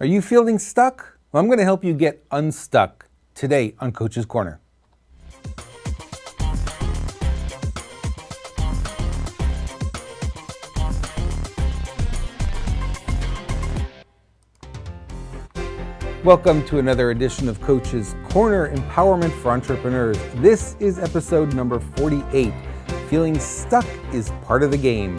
Are you feeling stuck? Well, I'm going to help you get unstuck today on Coach's Corner. Welcome to another edition of Coach's Corner, Empowerment for Entrepreneurs. This is episode number 48. Feeling stuck is part of the game.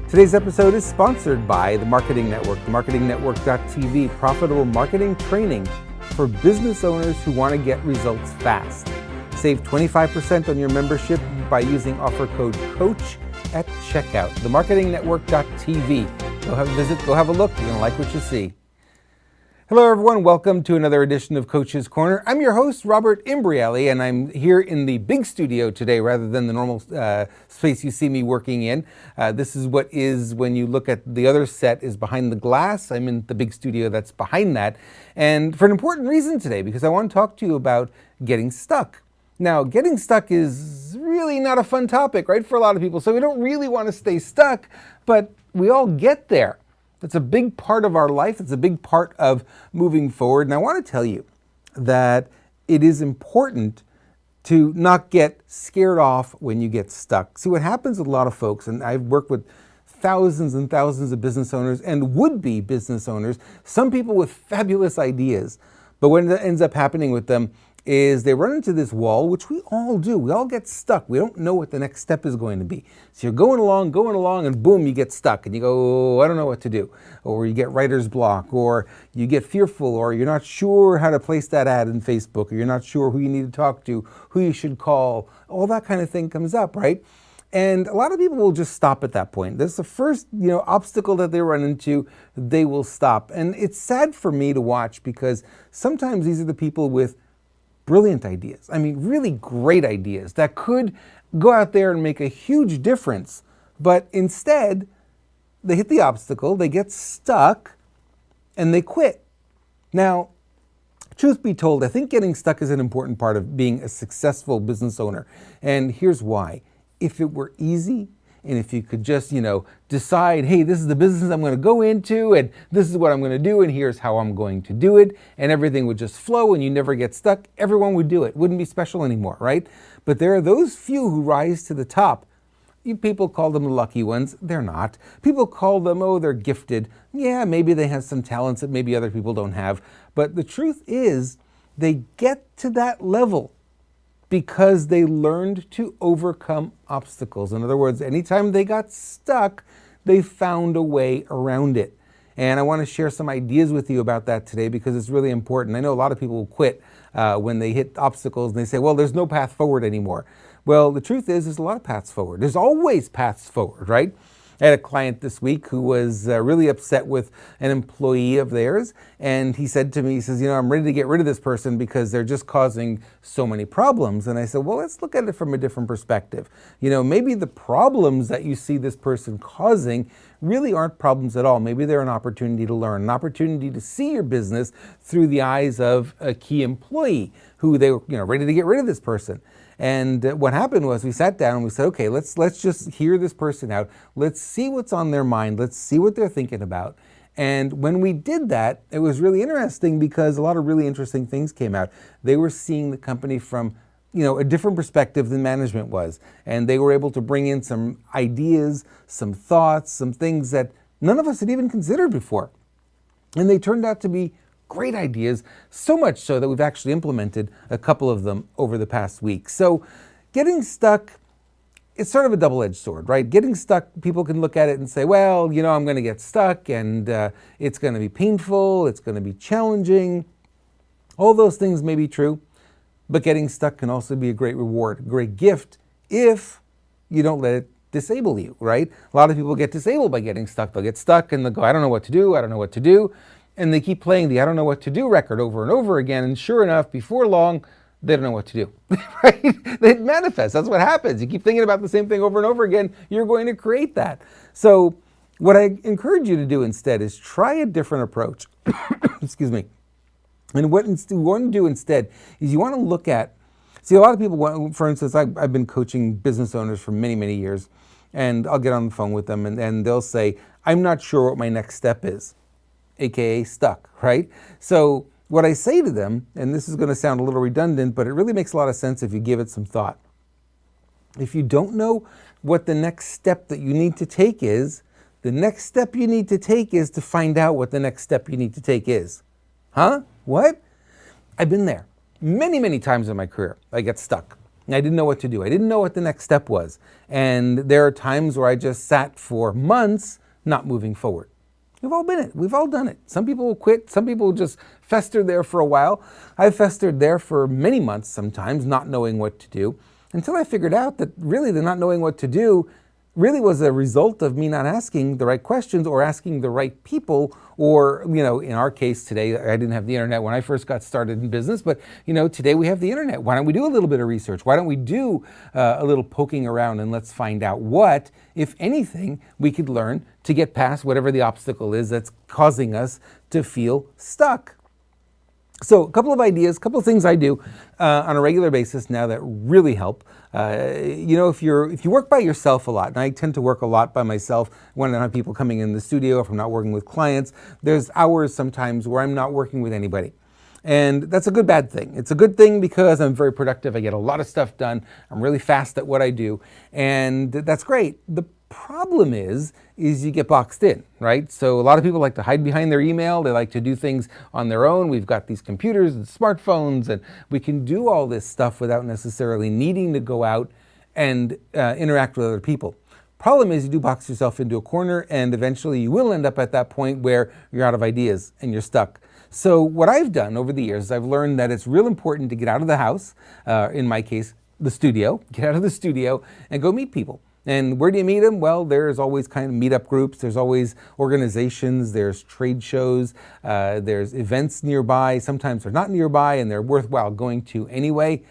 Today's episode is sponsored by the Marketing Network, marketingnetwork.tv, profitable marketing training for business owners who want to get results fast. Save 25% on your membership by using offer code COACH at checkout. The marketingnetwork.tv. Go have a visit, go have a look. You're going to like what you see. Hello everyone, welcome to another edition of Coach's Corner. I'm your host, Robert Imbriale, and I'm here in the big studio today rather than the normal space you see me working in. This is what is, when you look at the other set, is behind the glass. I'm in the big studio that's behind that. And for an important reason today, because I want to talk to you about getting stuck. Now, getting stuck is really not a fun topic, right, for a lot of people. So we don't really want to stay stuck, but we all get there. It's a big part of our life. It's a big part of moving forward. And I want to tell you that it is important to not get scared off when you get stuck. See, what happens with a lot of folks, and I've worked with thousands and thousands of business owners and would-be business owners, some people with fabulous ideas, but what ends up happening with them is they run into this wall, which we all do. We all get stuck. We don't know what the next step is going to be. So you're going along, and boom, you get stuck, and you go, oh, I don't know what to do. Or you get writer's block, or you get fearful, or you're not sure how to place that ad in Facebook, or you're not sure who you need to talk to, who you should call. All that kind of thing comes up, right? And a lot of people will just stop at that point. That's the first, obstacle that they run into, they will stop. And it's sad for me to watch because sometimes these are the people with brilliant ideas. I mean, really great ideas that could go out there and make a huge difference. But instead, they hit the obstacle, they get stuck, and they quit. Now, truth be told, I think getting stuck is an important part of being a successful business owner. And here's why. If it were easy, and if you could just, decide, hey, this is the business I'm going to go into, and this is what I'm going to do, and here's how I'm going to do it, and everything would just flow and you never get stuck, everyone would do it. It wouldn't be special anymore, right? But there are those few who rise to the top. People call them the lucky ones. They're not. People call them, oh, they're gifted. Yeah, maybe they have some talents that maybe other people don't have. But the truth is, they get to that level because they learned to overcome obstacles. In other words, anytime they got stuck, they found a way around it. And I want to share some ideas with you about that today because it's really important. I know a lot of people will quit when they hit obstacles and they say, well, there's no path forward anymore. Well, the truth is, there's a lot of paths forward. There's always paths forward, right? I had a client this week who was really upset with an employee of theirs, and he said to me, he says, I'm ready to get rid of this person because they're just causing so many problems. And I said, well, let's look at it from a different perspective. Maybe the problems that you see this person causing really aren't problems at all. Maybe they're an opportunity to learn, an opportunity to see your business through the eyes of a key employee who they were, ready to get rid of this person. And what happened was we sat down and we said, okay, let's just hear this person out. Let's see what's on their mind. Let's see what they're thinking about. And when we did that, it was really interesting because a lot of really interesting things came out. They were seeing the company from, a different perspective than management was. And they were able to bring in some ideas, some thoughts, some things that none of us had even considered before. And they turned out to be great ideas, so much so that we've actually implemented a couple of them over the past week. So getting stuck, it's sort of a double-edged sword, right? Getting stuck, people can look at it and say, well, I'm going to get stuck and it's going to be painful, it's going to be challenging. All those things may be true, but getting stuck can also be a great reward, a great gift if you don't let it disable you, right? A lot of people get disabled by getting stuck. They'll get stuck and they'll go, I don't know what to do, I don't know what to do. And they keep playing the I don't know what to do record over and over again. And sure enough, before long, they don't know what to do, right? It manifests. That's what happens. You keep thinking about the same thing over and over again, you're going to create that. So what I encourage you to do instead is try a different approach. Excuse me. And what you want to do instead is you want to look at, see, a lot of people, for instance, I've been coaching business owners for many, many years, and I'll get on the phone with them and they'll say, I'm not sure what my next step is. aka stuck, right? So what I say to them, and this is going to sound a little redundant, but it really makes a lot of sense if you give it some thought. If you don't know what the next step that you need to take is, the next step you need to take is to find out what the next step you need to take is. Huh? What? I've been there many, many times in my career. I get stuck. I didn't know what to do. I didn't know what the next step was. And there are times where I just sat for months not moving forward. We've all been it. We've all done it. Some people will quit. Some people will just fester there for a while. I've festered there for many months sometimes, not knowing what to do, until I figured out that really the not knowing what to do really was a result of me not asking the right questions or asking the right people, or, in our case today, I didn't have the internet when I first got started in business, but, today we have the internet. Why don't we do a little bit of research? Why don't we do a little poking around, and let's find out what, if anything, we could learn to get past whatever the obstacle is that's causing us to feel stuck. So a couple of ideas, a couple of things I do on a regular basis now that really help. If you work by yourself a lot, and I tend to work a lot by myself when I don't have people coming in the studio, if I'm not working with clients, there's hours sometimes where I'm not working with anybody. And that's a good bad thing. It's a good thing because I'm very productive. I get a lot of stuff done. I'm really fast at what I do. And that's great. The problem is you get boxed in, right? So a lot of people like to hide behind their email. They like to do things on their own. We've got these computers and smartphones, and we can do all this stuff without necessarily needing to go out and interact with other people. Problem is you do box yourself into a corner, and eventually you will end up at that point where you're out of ideas and you're stuck. So what I've done over the years is I've learned that it's real important to get out of the house, in my case, the studio, get out of the studio and go meet people. And where do you meet them? Well, there's always kind of meetup groups, there's always organizations, there's trade shows, there's events nearby. Sometimes they're not nearby and they're worthwhile going to anyway.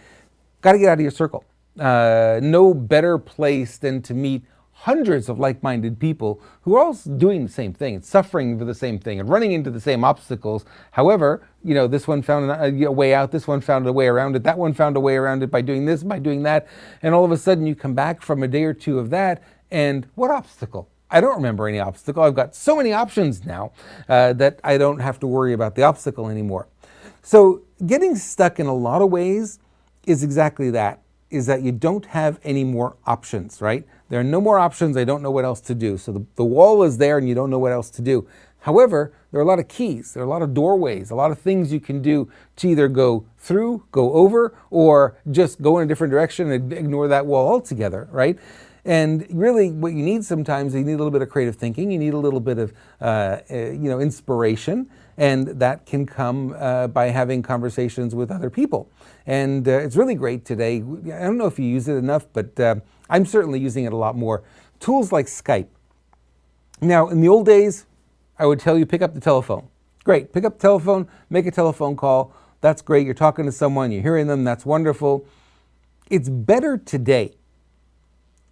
Got to get out of your circle. No better place than to meet hundreds of like-minded people who are all doing the same thing, suffering for the same thing, and running into the same obstacles. However, this one found a way out, this one found a way around it, that one found a way around it by doing this, by doing that, and all of a sudden you come back from a day or two of that, and what obstacle? I don't remember any obstacle. I've got so many options now that I don't have to worry about the obstacle anymore. So getting stuck in a lot of ways is exactly that, is that you don't have any more options, right? There are no more options. I don't know what else to do. So the wall is there and you don't know what else to do. However, there are a lot of keys. There are a lot of doorways, a lot of things you can do to either go through, go over, or just go in a different direction and ignore that wall altogether, right? And really what you need sometimes, you need a little bit of creative thinking. You need a little bit of inspiration. And that can come by having conversations with other people. And it's really great today. I don't know if you use it enough, but I'm certainly using it a lot more. Tools like Skype. Now, in the old days, I would tell you, pick up the telephone. Great, pick up the telephone, make a telephone call. That's great. You're talking to someone, you're hearing them. That's wonderful. It's better today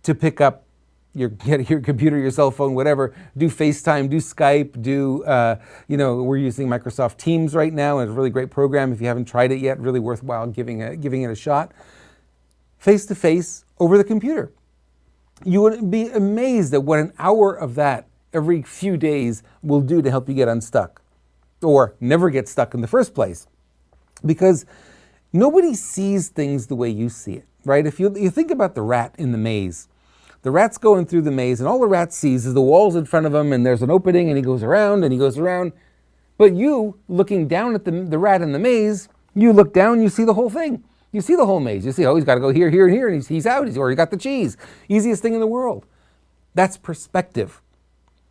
to pick up your computer, your cell phone, whatever, do FaceTime, do Skype, we're using Microsoft Teams right now, and it's a really great program. If you haven't tried it yet, really worthwhile giving it a shot. Face-to-face over the computer. You would be amazed at what an hour of that every few days will do to help you get unstuck, or never get stuck in the first place. Because nobody sees things the way you see it, right? If you think about the rat in the maze, the rat's going through the maze, and all the rat sees is the walls in front of him, and there's an opening, and he goes around, and he goes around. But you, looking down at the rat in the maze, you look down, you see the whole thing. You see the whole maze. You see, he's got to go here, here, and here, and he's out, or he got the cheese. Easiest thing in the world. That's perspective.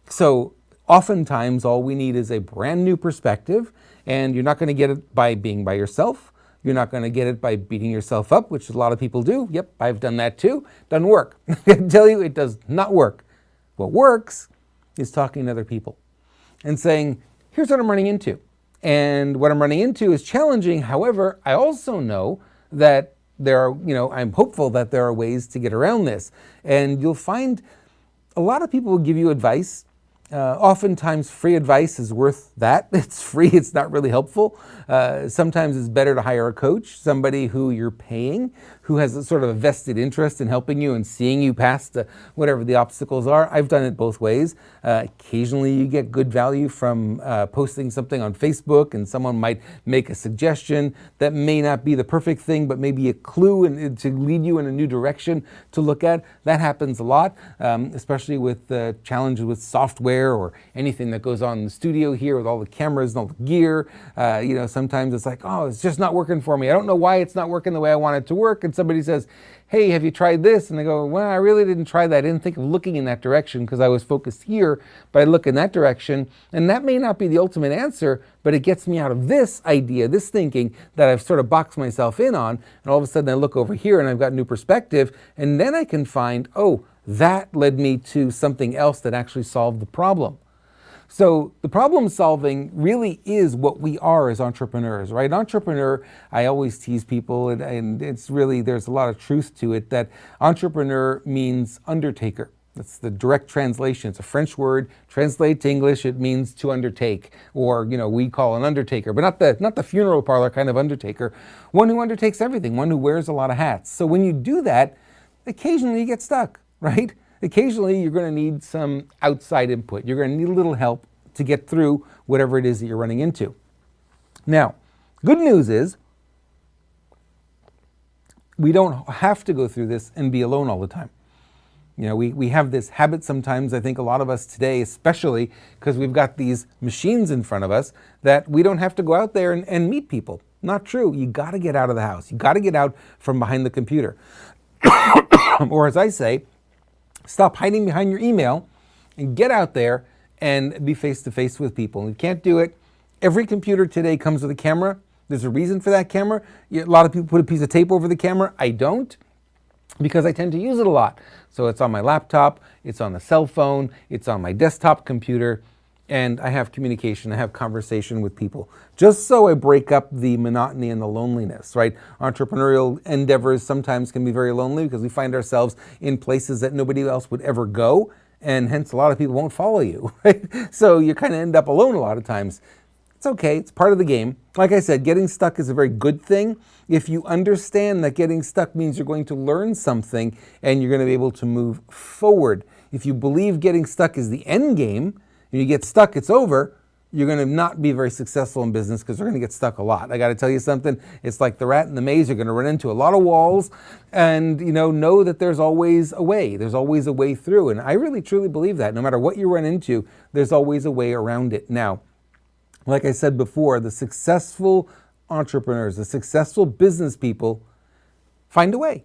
So oftentimes, all we need is a brand new perspective, and you're not going to get it by being by yourself. You're not going to get it by beating yourself up, which a lot of people do. Yep, I've done that too. Doesn't work. I can tell you it does not work. What works is talking to other people and saying, here's what I'm running into. And what I'm running into is challenging. However, I also know that I'm hopeful that there are ways to get around this. And you'll find a lot of people will give you advice, Oftentimes free advice is worth that. It's free, it's not really helpful. Sometimes it's better to hire a coach, somebody who you're paying, who has a sort of a vested interest in helping you and seeing you past whatever the obstacles are. I've done it both ways. Occasionally you get good value from posting something on Facebook, and someone might make a suggestion that may not be the perfect thing, but maybe a clue and to lead you in a new direction to look at. That happens a lot, especially with the challenges with software or anything that goes on in the studio here with all the cameras and all the gear. Sometimes it's like, oh, it's just not working for me. I don't know why it's not working the way I want it to work. And somebody says, hey, have you tried this? And I go, well, I really didn't try that. I didn't think of looking in that direction because I was focused here, but I look in that direction. And that may not be the ultimate answer, but it gets me out of this idea, this thinking that I've sort of boxed myself in on. And all of a sudden I look over here and I've got new perspective. And then I can find, oh, that led me to something else that actually solved the problem. So the problem solving really is what we are as entrepreneurs, right? Entrepreneur, I always tease people, and it's really, there's a lot of truth to it, that entrepreneur means undertaker. That's the direct translation. It's a French word. Translate to English, it means to undertake, or we call an undertaker, but not the funeral parlor kind of undertaker. One who undertakes everything, one who wears a lot of hats. So when you do that, occasionally you get stuck, right? Occasionally you're going to need some outside input. You're going to need a little help to get through whatever it is that you're running into. Now, good news is we don't have to go through this and be alone all the time. We have this habit sometimes, I think a lot of us today, especially because we've got these machines in front of us, that we don't have to go out there and meet people. Not true. You got to get out of the house. You got to get out from behind the computer. Or as I say, stop hiding behind your email and get out there and be face-to-face with people. And you can't do it. Every computer today comes with a camera. There's a reason for that camera. A lot of people put a piece of tape over the camera. I don't, because I tend to use it a lot. So it's on my laptop, it's on the cell phone, it's on my desktop computer, and I have communication, I have conversation with people. Just so I break up the monotony and the loneliness, right? Entrepreneurial endeavors sometimes can be very lonely because we find ourselves in places that nobody else would ever go, and hence a lot of people won't follow you, right? So you kind of end up alone a lot of times. It's okay, it's part of the game. Like I said, getting stuck is a very good thing. If you understand that getting stuck means you're going to learn something and you're going to be able to move forward. If you believe getting stuck is the end game, and you get stuck, it's over, you're going to not be very successful in business because you're going to get stuck a lot. I got to tell you something, it's like the rat in the maze. You're going to run into a lot of walls, and know that there's always a way. There's always a way through. And I really truly believe that. No matter what you run into, there's always a way around it. Now, like I said before, the successful entrepreneurs, the successful business people find a way.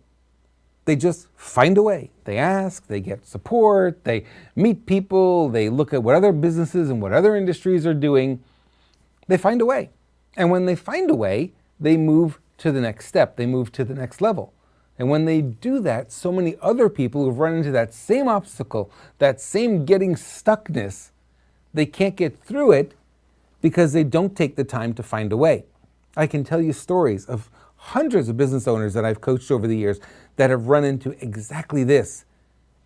They just find a way. They ask, they get support, they meet people, they look at what other businesses and what other industries are doing. They find a way. And when they find a way, they move to the next step. They move to the next level. And when they do that, so many other people who've run into that same obstacle, that same getting stuckness, they can't get through it because they don't take the time to find a way. I can tell you stories of hundreds of business owners that I've coached over the years that have run into exactly this.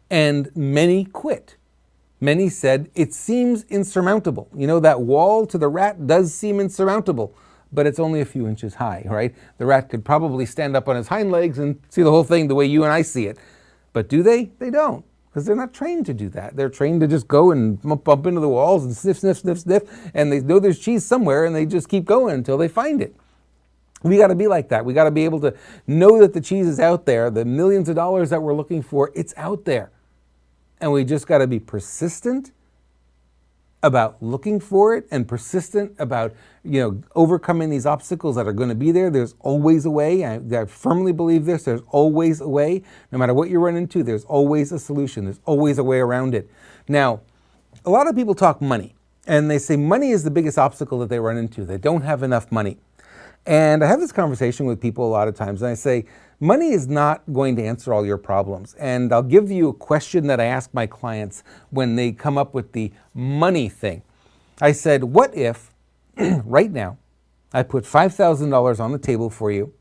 And many quit. Many said, it seems insurmountable. That wall to the rat does seem insurmountable, but it's only a few inches high, right? The rat could probably stand up on his hind legs and see the whole thing the way you and I see it. But do they? They don't, because they're not trained to do that. They're trained to just go and bump into the walls and sniff, sniff, sniff, sniff, and they know there's cheese somewhere and they just keep going until they find it. We got to be like that. We got to be able to know that the cheese is out there, the millions of dollars that we're looking for, it's out there. And we just got to be persistent about looking for it and persistent about, overcoming these obstacles that are going to be there. There's always a way. I firmly believe this. There's always a way. No matter what you run into, there's always a solution. There's always a way around it. Now, a lot of people talk money, and they say money is the biggest obstacle that they run into. They don't have enough money. And I have this conversation with people a lot of times, and I say, money is not going to answer all your problems. And I'll give you a question that I ask my clients when they come up with the money thing. I said, what if right now I put $5,000 on the table for you,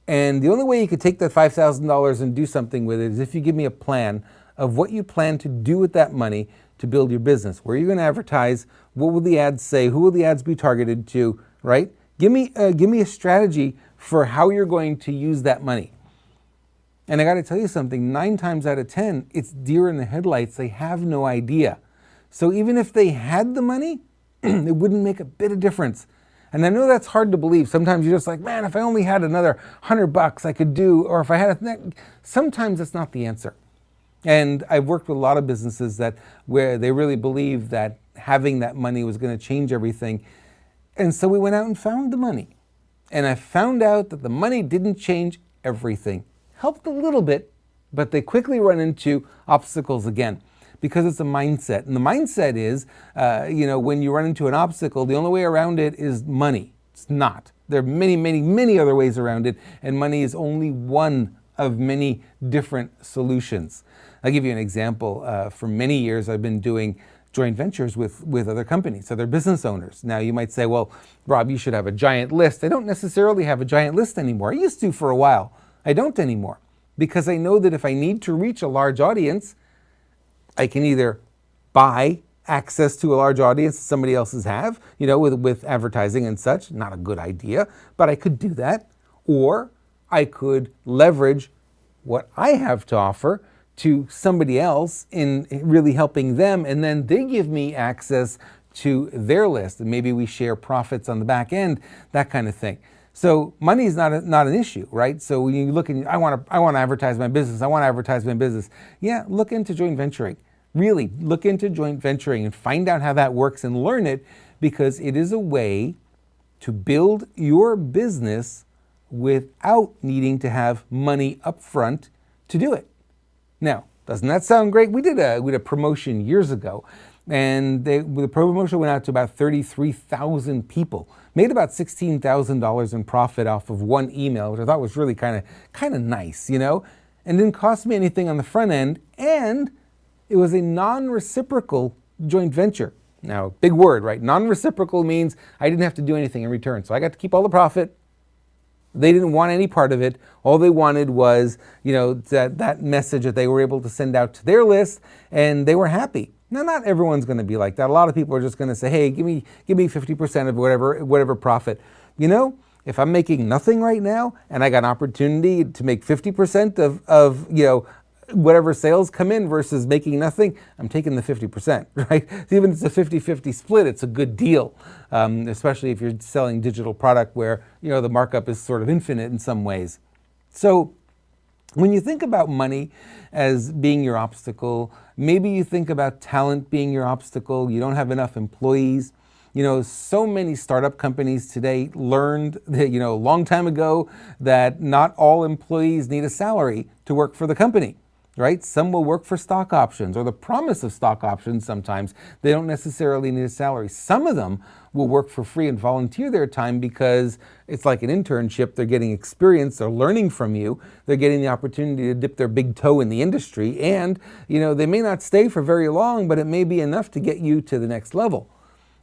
and the only way you could take that $5,000 and do something with it is if you give me a plan of what you plan to do with that money to build your business. Where are you going to advertise? What will the ads say? Who will the ads be targeted to, right? Give me a strategy for how you're going to use that money. And I got to tell you something, 9 times out of 10, it's deer in the headlights. They have no idea. So even if they had the money, it wouldn't make a bit of difference. And I know that's hard to believe. Sometimes you're just like, man, if I only had another $100 I could do, or if I had sometimes that's not the answer. And I've worked with a lot of businesses where they really believe that having that money was going to change everything. And so we went out and found the money. And I found out that the money didn't change everything. Helped a little bit, but they quickly run into obstacles again because it's a mindset. And the mindset is, when you run into an obstacle, the only way around it is money. It's not. There are many, many, many other ways around it, and money is only one of many different solutions. I'll give you an example. For many years, I've been doing joint ventures with other companies, other business owners. Now you might say, well, Rob, you should have a giant list. I don't necessarily have a giant list anymore. I used to for a while. I don't anymore because I know that if I need to reach a large audience, I can either buy access to a large audience that somebody else's have, with advertising and such. Not a good idea, but I could do that. Or I could leverage what I have to offer to somebody else in really helping them, and then they give me access to their list, and maybe we share profits on the back end, that kind of thing. So money is not an issue, right? So when you look and I want to advertise my business. Yeah, look into joint venturing. Really look into joint venturing and find out how that works and learn it, because it is a way to build your business without needing to have money up front to do it. Now, doesn't that sound great? We did a promotion years ago, and the promotion went out to about 33,000 people. Made about $16,000 in profit off of one email, which I thought was really kind of nice, and didn't cost me anything on the front end, and it was a non-reciprocal joint venture. Now, big word, right? Non-reciprocal means I didn't have to do anything in return, so I got to keep all the profit. They didn't want any part of it. All they wanted was, that message that they were able to send out to their list, and they were happy. Now, not everyone's going to be like that. A lot of people are just going to say, "Hey, give me 50% of whatever profit." If I'm making nothing right now, and I got an opportunity to make 50% of whatever sales come in versus making nothing, I'm taking the 50%, right? Even if it's a 50-50 split, it's a good deal, especially if you're selling digital product where, the markup is sort of infinite in some ways. So when you think about money as being your obstacle, maybe you think about talent being your obstacle. You don't have enough employees. So many startup companies today learned that, a long time ago that not all employees need a salary to work for the company. Right? Some will work for stock options or the promise of stock options sometimes. They don't necessarily need a salary. Some of them will work for free and volunteer their time because it's like an internship. They're getting experience. They're learning from you. They're getting the opportunity to dip their big toe in the industry. And, they may not stay for very long, but it may be enough to get you to the next level.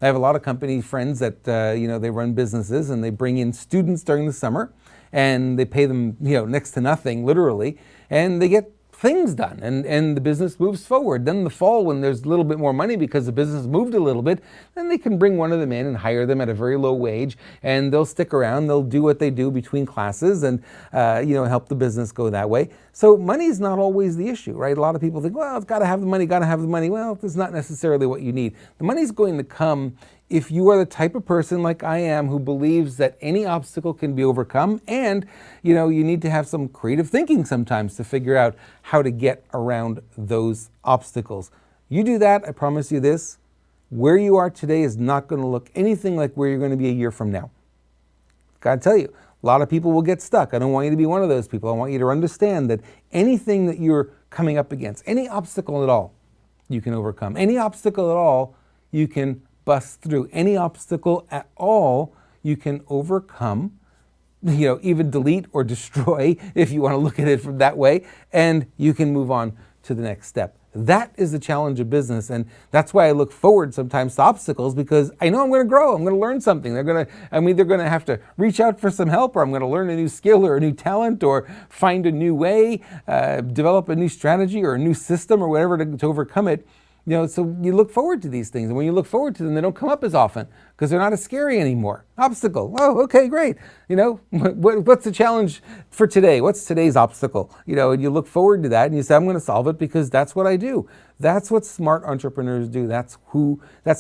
I have a lot of company friends that, they run businesses and they bring in students during the summer and they pay them, next to nothing, literally, and they get things done and the business moves forward. Then in the fall, when there's a little bit more money because the business moved a little bit, then they can bring one of them in and hire them at a very low wage, and they'll stick around. They'll do what they do between classes and help the business go that way. So money is not always the issue, right? A lot of people think, well, it's got to have the money. Well, that's not necessarily what you need. The money's going to come if you are the type of person like I am who believes that any obstacle can be overcome, and you need to have some creative thinking sometimes to figure out how to get around those obstacles. You do that, I promise you this, where you are today is not going to look anything like where you're going to be a year from now. Gotta tell you, a lot of people will get stuck. I don't want you to be one of those people. I want you to understand that anything that you're coming up against, any obstacle at all, you can overcome. Any obstacle at all, you can bust through. Any obstacle at all, you can overcome, even delete or destroy if you want to look at it from that way, and you can move on to the next step. That is the challenge of business, and that's why I look forward sometimes to obstacles, because I know I'm going to grow. I'm going to learn something. I'm either going to have to reach out for some help, or I'm going to learn a new skill or a new talent, or find a new way, develop a new strategy or a new system or whatever to overcome it. So you look forward to these things. And when you look forward to them, they don't come up as often because they're not as scary anymore. Obstacle. Oh, okay, great. What's the challenge for today? What's today's obstacle? And you look forward to that and you say, I'm going to solve it because that's what I do. That's what smart entrepreneurs do. That's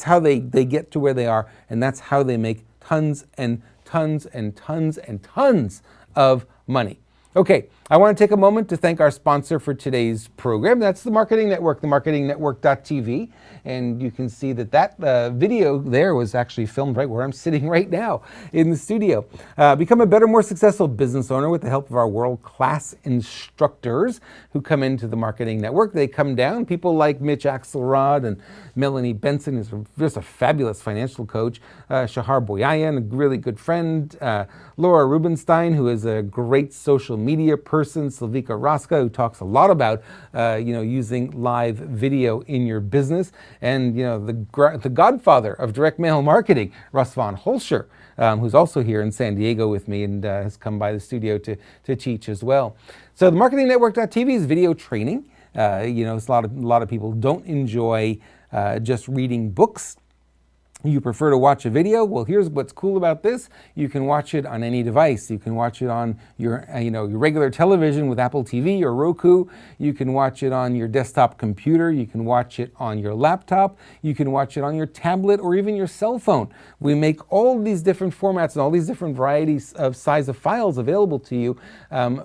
how they get to where they are. And that's how they make tons and tons and tons and tons of money. Okay, I want to take a moment to thank our sponsor for today's program. That's the Marketing Network, themarketingnetwork.tv. And you can see that video there was actually filmed right where I'm sitting right now in the studio. Become a better, more successful business owner with the help of our world-class instructors who come into the Marketing Network. They come down, people like Mitch Axelrod and Melanie Benson, who's just a fabulous financial coach, Shahar Boyayan, a really good friend, Laura Rubenstein, who is a great social media person, Silvika Raska, who talks a lot about using live video in your business, and the godfather of direct mail marketing, Russ Von Holscher, who's also here in San Diego with me and has come by the studio to teach as well. So the marketingnetwork.tv is video training. It's a lot of people don't enjoy just reading books. You prefer to watch a video? Well, here's what's cool about this. You can watch it on any device. You can watch it on your regular television with Apple TV or Roku. You can watch it on your desktop computer. You can watch it on your laptop. You can watch it on your tablet or even your cell phone. We make all these different formats and all these different varieties of size of files available to you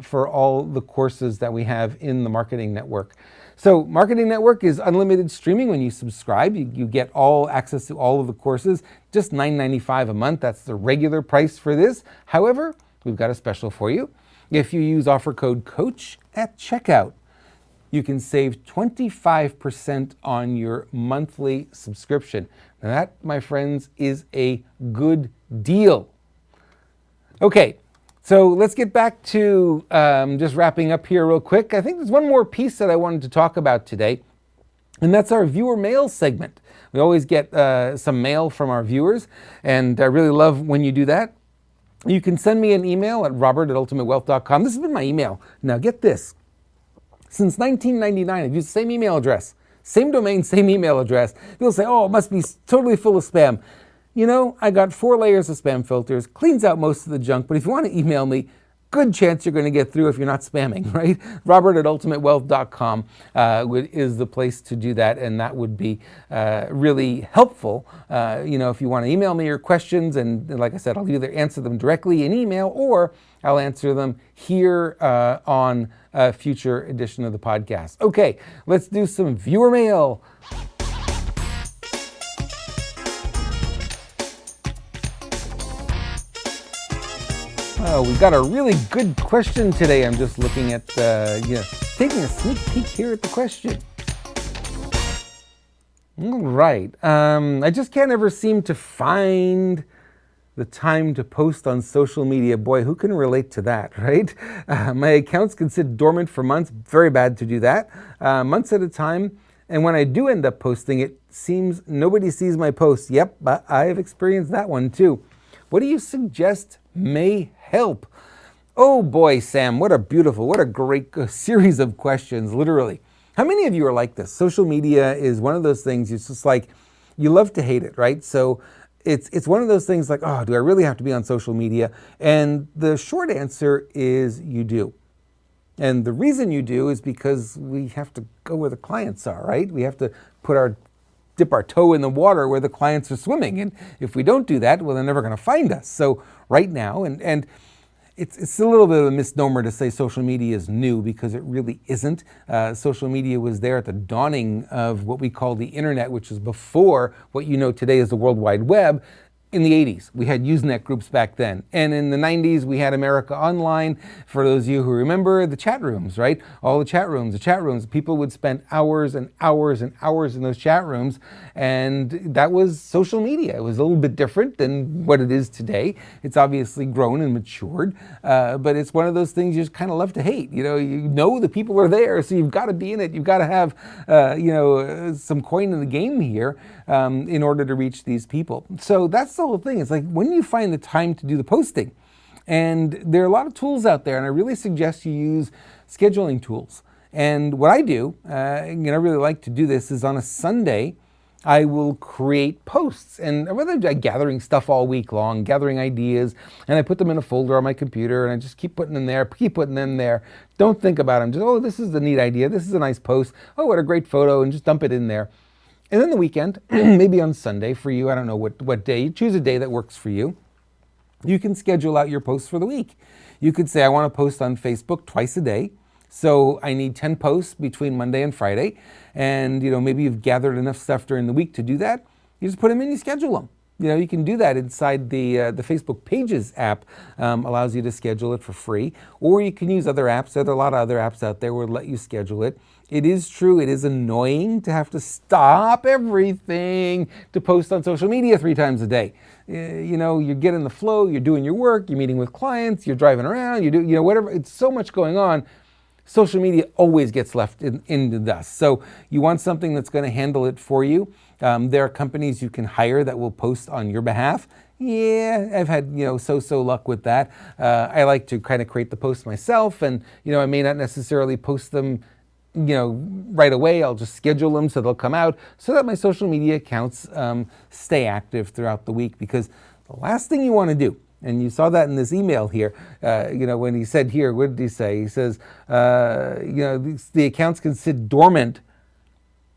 for all the courses that we have in the Marketing Network. So Marketing Network is unlimited streaming. When you subscribe, you get all access to all of the courses, just $9.95 a month. That's the regular price for this. However, we've got a special for you. If you use offer code COACH at checkout, you can save 25% on your monthly subscription. Now that, my friends, is a good deal. Okay. So let's get back to just wrapping up here real quick. I think there's one more piece that I wanted to talk about today, and that's our viewer mail segment. We always get some mail from our viewers, and I really love when you do that. You can send me an email at robert@ultimatewealth.com. This has been my email. Now get this. Since 1999, I've used the same email address, same domain, same email address. People say, oh, it must be totally full of spam. I got 4 layers of spam filters, cleans out most of the junk, but if you want to email me, good chance you're going to get through if you're not spamming, right? Robert@ultimatewealth.com is the place to do that, and that would be really helpful. If you want to email me your questions, and like I said, I'll either answer them directly in email or I'll answer them here on a future edition of the podcast. Okay, let's do some viewer mail. Oh, we've got a really good question today. I'm just looking at, taking a sneak peek here at the question. All right. I just can't ever seem to find the time to post on social media. Boy, who can relate to that, right? My accounts can sit dormant for months. Very bad to do that. Months at a time. And when I do end up posting, it seems nobody sees my posts. Yep, I have experienced that one too. What do you suggest may help? Oh boy, Sam, what a great series of questions, literally. How many of you are like this? Social media is one of those things, it's just like, you love to hate it, right? So it's one of those things like, oh, do I really have to be on social media? And the short answer is you do. And the reason you do is because we have to go where the clients are, right? We have to dip our toe in the water where the clients are swimming. And if we don't do that, well, they're never going to find us. So right now, and it's a little bit of a misnomer to say social media is new, because it really isn't. Social media was there at the dawning of what we call the internet, which is before what you know today as the World Wide Web. In the 80s, we had Usenet groups back then. And in the 90s, we had America Online. For those of you who remember the chat rooms, right? All the chat rooms. People would spend hours and hours and hours in those chat rooms. And that was social media. It was a little bit different than what it is today. It's obviously grown and matured. But it's one of those things you just kind of love to hate. You know the people are there, so you've got to be in it. You've got to have, some coin in the game here in order to reach these people. So that's the whole thing. It's like, when do you find the time to do the posting? And there are a lot of tools out there, and I really suggest you use scheduling tools. And what I do, I really like to do this, is on a Sunday, I will create posts, and whether I'm gathering stuff all week long, gathering ideas, and I put them in a folder on my computer, and I just keep putting them there, Don't think about them. Just, oh, this is a neat idea. This is a nice post. Oh, what a great photo, and just dump it in there. And then the weekend, maybe on Sunday for you, I don't know what day, you choose a day that works for you. You can schedule out your posts for the week. You could say, I want to post on Facebook twice a day. So I need 10 posts between Monday and Friday. And, maybe you've gathered enough stuff during the week to do that. You just put them in, you schedule them. You can do that inside the Facebook Pages app, allows you to schedule it for free. Or you can use other apps. There are a lot of other apps out there where let you schedule it. It is true, it is annoying to have to stop everything to post on social media 3 times a day. You get in the flow, you're doing your work, you're meeting with clients, you're driving around, you do, whatever. It's so much going on. Social media always gets left in the dust. So you want something that's going to handle it for you. There are companies you can hire that will post on your behalf. Yeah, I've had, so luck with that. I like to kind of create the posts myself, and, I may not necessarily post them right away. I'll just schedule them so they'll come out so that my social media accounts stay active throughout the week, because the last thing you want to do, and you saw that in this email here, when he said here, what did he say? He says, the accounts can sit dormant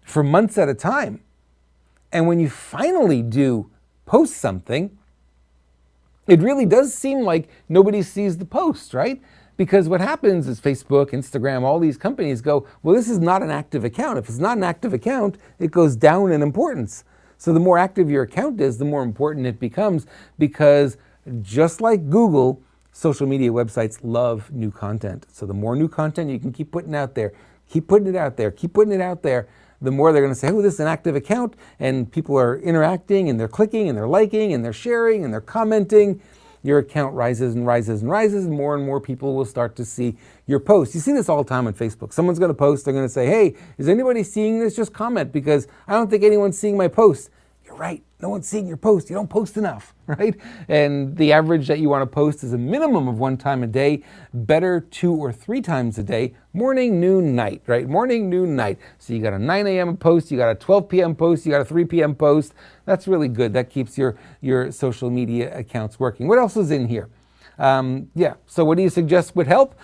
for months at a time. And when you finally do post something, it really does seem like nobody sees the post, right? Because what happens is Facebook, Instagram, all these companies go, well, this is not an active account. If it's not an active account, it goes down in importance. So the more active your account is, the more important it becomes, because just like Google, social media websites love new content. So the more new content you can keep putting out there, the more they're going to say, oh, this is an active account, and people are interacting, and they're clicking, and they're liking, and they're sharing, and they're commenting. Your account rises and rises and rises, and more people will start to see your posts. You see this all the time on Facebook. Someone's going to post, they're going to say, hey, is anybody seeing this? Just comment, because I don't think anyone's seeing my post. You're right. No one's seeing your post. You don't post enough, right? And the average that you want to post is a minimum of 1 time a day, better 2 or 3 times a day, morning, noon, night, right? Morning, noon, night. So you got a 9 a.m. post, you got a 12 p.m. post, you got a 3 p.m. post. That's really good. That keeps your social media accounts working. What else is in here? So what do you suggest would help?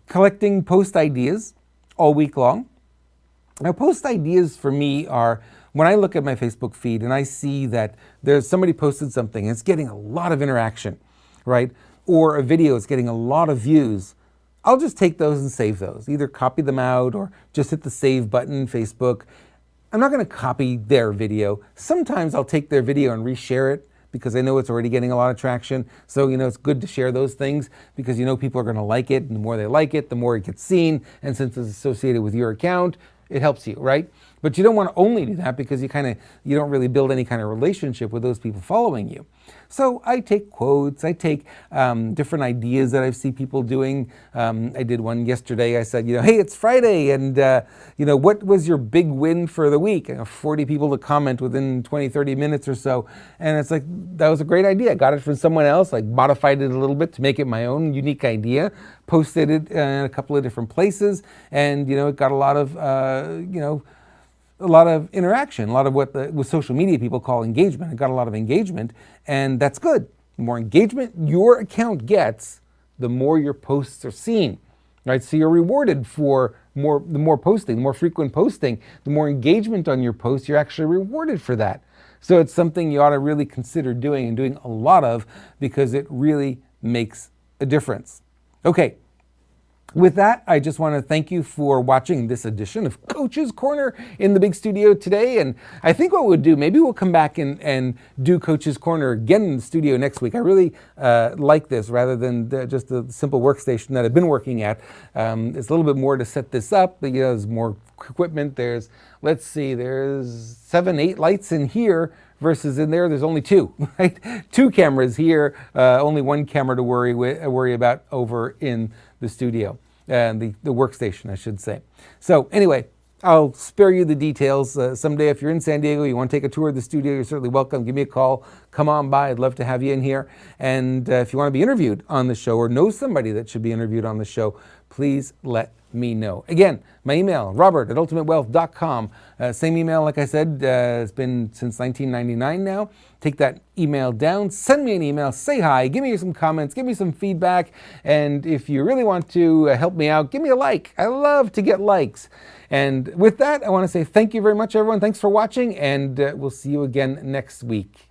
Collecting post ideas all week long. Now, post ideas for me are when I look at my Facebook feed and I see that there's somebody posted something and it's getting a lot of interaction, right? Or a video is getting a lot of views, I'll just take those and save those. Either copy them out or just hit the save button in Facebook. I'm not going to copy their video. Sometimes I'll take their video and reshare it because I know it's already getting a lot of traction. So, it's good to share those things because people are going to like it. And the more they like it, the more it gets seen. And since it's associated with your account, it helps you, right? But you don't want to only do that because you don't really build any kind of relationship with those people following you. So I take quotes, I take different ideas that I've seen people doing. I did one yesterday. I said, hey, it's Friday, and what was your big win for the week? 40 people to comment within 20, 30 minutes or so. And it's like, that was a great idea. I got it from someone else, like modified it a little bit to make it my own unique idea, posted it in a couple of different places, and it got a lot of interaction, a lot of what with social media people call engagement. It got a lot of engagement, and that's good. The more engagement your account gets, the more your posts are seen, right? So you're rewarded for the more posting, the more frequent posting, the more engagement on your posts, you're actually rewarded for that. So it's something you ought to really consider doing, and doing a lot of, because it really makes a difference. Okay. With that, I just want to thank you for watching this edition of Coach's Corner in the big studio today. And I think what we'll do, maybe we'll come back and do Coach's Corner again in the studio next week. I really like this rather than just the simple workstation that I've been working at. It's a little bit more to set this up. There's more equipment. There's 7, 8 lights in here versus in there's only 2, right? 2 cameras here, only 1 camera to worry about over in the studio, and the workstation, I should say. So anyway, I'll spare you the details. Someday if you're in San Diego, you want to take a tour of the studio, you're certainly welcome. Give me a call. Come on by. I'd love to have you in here. And if you want to be interviewed on the show or know somebody that should be interviewed on the show, please let me know. Again, my email, robert@ultimatewealth.com. Same email, like I said, it's been since 1999 now. Take that email down, send me an email, say hi, give me some comments, give me some feedback, and if you really want to help me out, give me a like. I love to get likes. And with that, I want to say thank you very much, everyone. Thanks for watching, and we'll see you again next week.